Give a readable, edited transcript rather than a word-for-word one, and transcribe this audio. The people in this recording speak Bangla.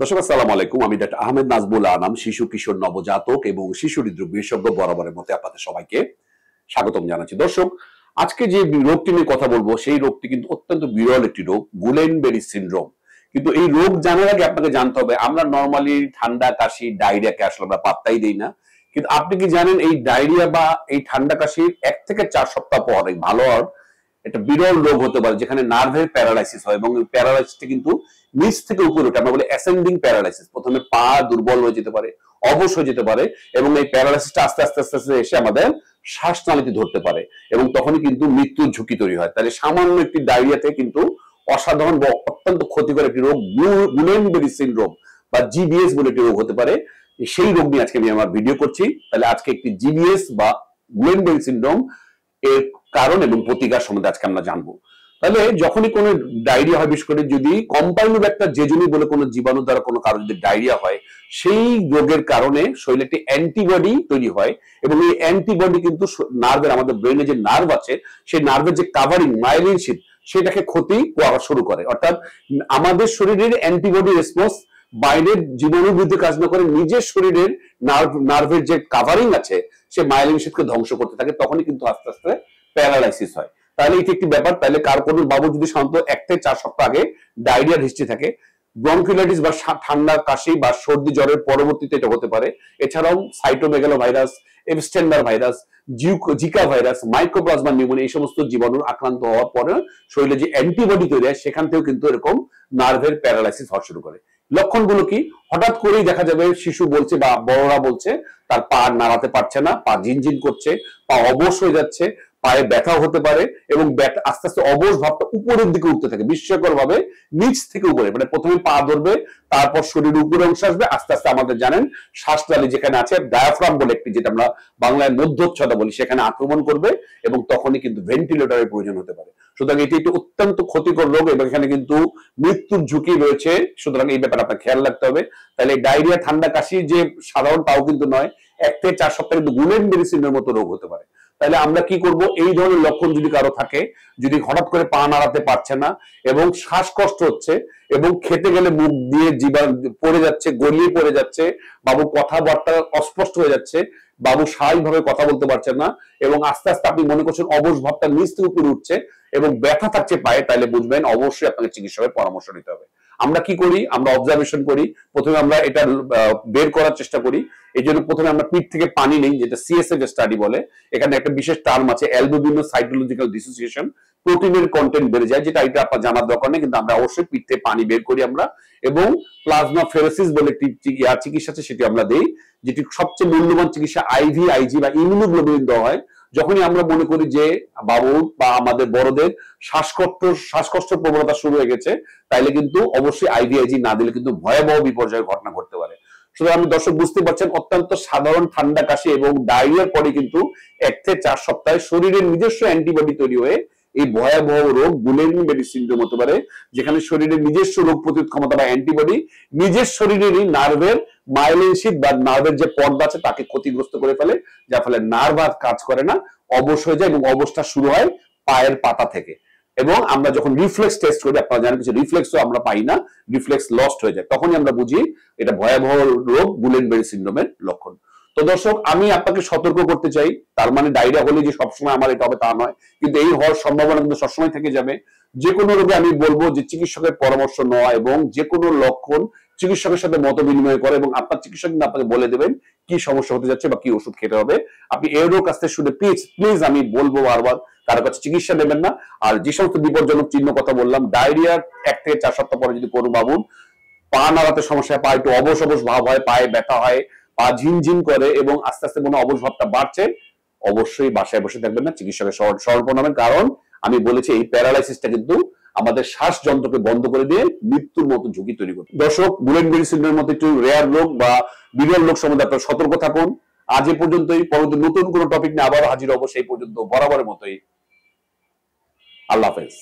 দর্শক আসসালামু আলাইকুম। আমি ডাক্তার আহমেদ নাজবুল আনাম, শিশু কিশোর নবজাতক এবং শিশু হৃদরোগ বিশেষজ্ঞ। বরাবরের মতো আপনাদের সবাইকে স্বাগতম জানাচ্ছি। দর্শক, আজকে যে রোগটি নিয়ে কথা বলবো সেই রোগটি কিন্তু অত্যন্ত বিরল একটি রোগ, গুলেনবেরি সিনড্রোম। কিন্তু এই রোগ জানার আগে আপনাকে জানতে হবে, আমরা নর্মালি ঠান্ডা কাশি ডায়রিয়াকে আসলে আমরা পাত্তাই দিই না। কিন্তু আপনি কি জানেন এই ডায়রিয়া বা এই ঠান্ডা কাশির 1 থেকে 4 সপ্তাহ পর এই ভালো হওয়ার একটা বিরল রোগ হতে পারে, যেখানে নার্ভের প্যারালাইসিস হয় এবং এই প্যারালাইসিসটা কিন্তু নিচ থেকে উপরে ওঠে। আমরা বলি অ্যাসেন্ডিং প্যারালাইসিস। প্রথমে পা দুর্বল হয়ে যেতে পারে, অবশ হয়ে যেতে পারে এবং এই প্যারালাইসিসটা আস্তে আস্তে আস্তে আস্তে এসে আমাদের শ্বাসনালীতে ধরতে পারে এবং তখনই কিন্তু মৃত্যুর ঝুঁকি তৈরি হয়। তাহলে সামান্য একটি ডায়রিয়াতে কিন্তু অসাধারণ বা অত্যন্ত ক্ষতিকর একটি রোগ গুলেনবেরি সিনড্রোম বা জিবিএস বলে একটি রোগ হতে পারে। সেই রোগ নিয়ে আজকে আমি আমার ভিডিও করছি। তাহলে আজকে একটি জিবিএস বা গুলেনবেরি সিনড্রোম এর কারণ এবং প্রতিকার সম্বন্ধে আজকে আমরা জানবো। তাহলে যখনই কোনো ডায়রিয়া হয়, বিশেষ করে যদি কম্পাইলোব্যাক্টার জেজুনি বলে কোনো জীবাণু দ্বারা কোনো কারো যদি ডায়রিয়া হয়, সেই রোগের কারণে শরীরে একটি অ্যান্টিবডি তৈরি হয় এবং এই অ্যান্টিবডি কিন্তু নার্ভের, আমাদের ব্রেনে যে নার্ভ আছে সেই নার্ভের যে কাভারিং মাইলিন শীট সেটাকে ক্ষতি করা শুরু করে। অর্থাৎ আমাদের শরীরের অ্যান্টিবডি রেসপন্স বাইরের জীবাণুর বিরুদ্ধে কাজ না করে নিজের শরীরের নার্ভের যে কাভারিং আছে সে মাইলিন শীটকে ধ্বংস করতে থাকে, তখনই কিন্তু আস্তে আস্তে প্যারালাইসিস হয়। তাহলে এটি একটি ব্যাপার। তাহলে কার কোনো বাবু যদি সাধারণত 1 থেকে 4 সপ্তাহ আগে ডায়রিয়ার হিস্ট্রি থাকে, ব্রঙ্কিওলাইটিস বা ঠান্ডা কাশি বা সর্দি জ্বরের পরবর্তীতে এটা হতে পারে। এছাড়াও cytomegalovirus, Epstein Barr virus, Zika virus, mycoplasma pneumoniae এই সমস্ত জীবাণুর আক্রান্ত হওয়ার পরে শরীরে যে অ্যান্টিবডি তৈরি হয় সেখান থেকেও কিন্তু এরকম নার্ভের প্যারালাইসিস হওয়া শুরু করে। লক্ষণগুলো কি? হঠাৎ করেই দেখা যাবে শিশু বলছে বা বড়রা বলছে তার পা নাড়াতে পারছে না, পা ঝিনঝিন করছে, পা অবশ হয়ে যাচ্ছে, পায়ে ব্যথাও হতে পারে এবং আস্তে আস্তে অবশ ভাবটা উপরের দিকে উঠতে থাকে বিস্ময়কর ভাবে, নিচ থেকে উপরে। মানে প্রথমে পা ধরবে, তারপর শরীরের উপরে অংশ আসবে, আস্তে আস্তে আমাদের জানেন শ্বাসনালী যেখানে আছে ডায়াফ্রাম বলে একটি, যেটা আমরা বাংলায় মধ্যচ্ছদা বলি, সেখানে আক্রমণ করবে এবং তখনই কিন্তু ভেন্টিলেটরের প্রয়োজন হতে পারে। সুতরাং এটি একটি অত্যন্ত ক্ষতিকর রোগ এবং এখানে কিন্তু মৃত্যুর ঝুঁকি রয়েছে। সুতরাং এই ব্যাপারে আপনার খেয়াল রাখতে হবে। তাহলে ডায়রিয়া ঠান্ডা কাশি যে সাধারণ তাও কিন্তু নয়, 1 থেকে 4 সপ্তাহে কিন্তু গুলেনবেরি সিনড্রোমের মতো রোগ হতে পারে। তাহলে আমরা কি করব? এই ধরনের লক্ষণ যদি কারো থাকে, যদি হঠাৎ করে পা নাড়াতে পারছে না এবং শ্বাসকষ্ট হচ্ছে এবং খেতে গেলে মুখ দিয়ে জিহ্বা পড়ে যাচ্ছে, গলিয়ে পড়ে যাচ্ছে, বাবু কথাবার্তা অস্পষ্ট হয়ে যাচ্ছে, বাবু স্বাভাবিকভাবে কথা বলতে পারছেন না এবং আস্তে আস্তে আপনি মনে করছেন অবশ ভাবটা নিচ থেকে উপরে উঠছে এবং ব্যথা থাকছে পায়ে, তাহলে বুঝবেন অবশ্যই আপনাকে চিকিৎসকের পরামর্শ নিতে হবে। আমরা কি করি? আমরা অবজারভেশন করি। প্রথমে আমরা এটা বের করার চেষ্টা করি। এই জন্য প্রথমে আমরা পিঠ থেকে পানি নেই, যেটা সিএসএফ স্টাডি বলে। এখানে একটা বিশেষ টার্ম আছে, অ্যালবুমিনো সাইটোলজিক্যাল ডিসোসিয়েশন। প্রোটিনের কন্টেন্ট বেড়ে যায়, যেটা এটা আপনার জানার দরকার নেই, কিন্তু আমরা অবশ্যই পিঠ থেকে পানি বের করি আমরা। এবং প্লাজমা ফেরোসিস বলে একটি চিকিৎসা আছে, সেটি আমরা দেই, যেটি সবচেয়ে মূল্যবান চিকিৎসা। আইভি, আইজি বা ইমিউনোগ্লোবুলিন দেওয়া হয় যখনই আমরা মনে করি যে বাবু বা আমাদের বড়দের শ্বাসকষ্ট প্রবণতা শুরু হয়ে গেছে, তাইলে কিন্তু অবশ্যই আইভিআইজি না দিলে কিন্তু ভয়াবহ বিপর্যয়ের ঘটনা ঘটতে পারে। সুতরাং আমি দর্শক বুঝতে পারছেন, অত্যন্ত সাধারণ ঠান্ডা কাশি এবং ডায়রিয়ার পরে কিন্তু 1 থেকে 4 সপ্তাহে শরীরের নিজস্ব অ্যান্টিবডি তৈরি হয়ে এই ভয়াবহ রোগ গুলেনবেরি সিনড্রোম হতে পারে, যেখানে শরীরের নিজস্ব রোগ প্রতিরোধ ক্ষমতা বা অ্যান্টিবডি নিজের শরীরেরই নার্ভের মাইলিন শীট বা নার্ভের যে পর্দা আছে তাকে ক্ষতিগ্রস্ত করে ফেলে, যার ফলে নার্ভ আর কাজ করে না, অবশ হয়ে যায় এবং অবস্থা শুরু হয় পায়ের পাতা থেকে। এবং আমরা যখন রিফ্লেক্স টেস্ট করি, আপনারা জানেন কিছু রিফ্লেক্সও আমরা পাই না, রিফ্লেক্স লস্ট হয়ে যায়, তখনই আমরা বুঝি এটা ভয়াবহ রোগ গুলেনবেরি সিনড্রোমের লক্ষণ। তো দর্শক, আমি আপনাকে সতর্ক করতে চাই, তার মানে ডায়রিয়া হলে যে সবসময় আমার এটা হবে তা নয়, কিন্তু এই হওয়ার সম্ভাবনা কিন্তু সবসময় থেকে যাবে। যে কোনো রোগে আমি বলবো যে চিকিৎসকের পরামর্শ নেওয়া এবং যে কোনো লক্ষণ চিকিৎসকের সাথে মত বিনিময় করে, এবং আপনার চিকিৎসক কিন্তু আপনাকে বলে দেবেন কি সমস্যা হতে যাচ্ছে বা কি ওষুধ খেতে হবে। আপনি এই রোগ কাছ থেকে শুনে প্লিজ আমি বলবো বারবার, কারো কাছে চিকিৎসা নেবেন না। আর যে সমস্ত বিপজ্জনক চিহ্ন কথা বললাম, ডায়রিয়ার 1 থেকে 4 সপ্তাহ পরে যদি কোনো বাবুর পা নাড়াতে সমস্যা হয়, পা একটু অবশ ভাব হয়, পায়ে ব্যথা হয়, পা ঝিনঝিন করে এবং আস্তে আস্তে কোনো অবশ ভাবটা বাড়ছে, অবশ্যই বাসায় বসে থাকবেন না, চিকিৎসকের শরণাপন্ন হবেন। কারণ আমি বলেছি এই প্যারালাইসিসটা কিন্তু আমাদের শ্বাস যন্ত্রকে বন্ধ করে দিয়ে মৃত্যুর মতো ঝুঁকি তৈরি করে। দর্শক, গুলেনবেরি সিনড্রোমের মতো একটু রেয়ার রোগ বা বিরল রোগ সম্বন্ধে আপনারা সতর্ক থাকুন। আজ এ পর্যন্তই। পরবর্তী নতুন কোনো টপিক নিয়ে আবার হাজির হবো। সেই পর্যন্ত বরাবরের মতোই আল্লাহ হাফেজ।